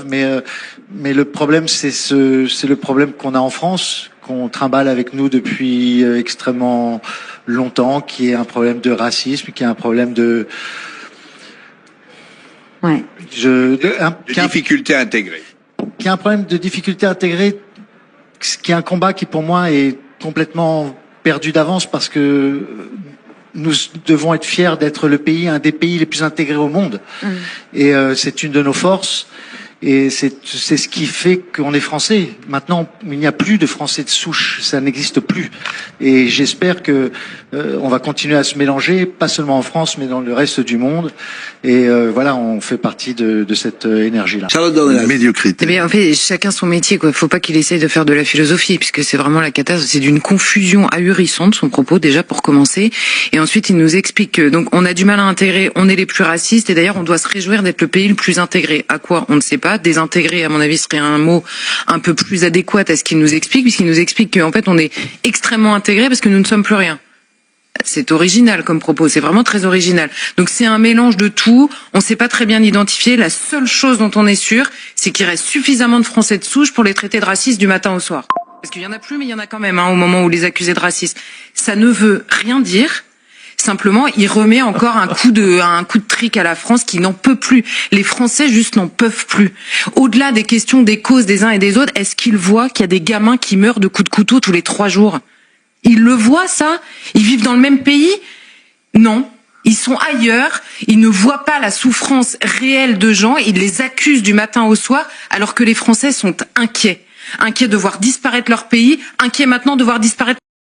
preuve, mais le problème, c'est le problème qu'on a en France, qu'on trimballe avec nous depuis extrêmement longtemps, qui est un problème de racisme, qui est un problème de difficulté à intégrer. Qui est un problème de difficulté à intégrer, qui est un combat qui pour moi est complètement perdu d'avance parce que nous devons être fiers d'être un des pays les plus intégrés au monde. Et c'est une de nos forces. Et c'est ce qui fait qu'on est français. Maintenant, il n'y a plus de Français de souche, ça n'existe plus. Et j'espère que on va continuer à se mélanger, pas seulement en France, mais dans le reste du monde. Et voilà, on fait partie de cette énergie-là. La médiocrité. Mais en fait, chacun son métier, quoi. Faut pas qu'il essaye de faire de la philosophie, puisque c'est vraiment la catastrophe. C'est d'une confusion ahurissante, son propos, déjà, pour commencer. Et ensuite, il nous explique que, donc, on a du mal à intégrer, on est les plus racistes, et d'ailleurs, on doit se réjouir d'être le pays le plus intégré. À quoi? On ne sait pas. Désintégrer, à mon avis, serait un mot un peu plus adéquat à ce qu'il nous explique, puisqu'il nous explique qu'en fait, on est extrêmement intégré parce que nous ne sommes plus rien. C'est original comme propos, c'est vraiment très original. Donc c'est un mélange de tout, on ne sait pas très bien identifier. La seule chose dont on est sûr, c'est qu'il reste suffisamment de Français de souche pour les traiter de racistes du matin au soir. Parce qu'il y en a plus, mais il y en a quand même, au moment où les accusés de racisme. Ça ne veut rien dire. Simplement, il remet encore un coup de trick à la France qui n'en peut plus. Les Français juste n'en peuvent plus. Au-delà des questions des causes des uns et des autres, est-ce qu'ils voient qu'il y a des gamins qui meurent de coups de couteau tous les 3 jours? Ils le voient, ça? Ils vivent dans le même pays? Non. Ils sont ailleurs, ils ne voient pas la souffrance réelle de gens, ils les accusent du matin au soir, alors que les Français sont inquiets. Inquiets de voir disparaître leur pays, inquiets maintenant de voir disparaître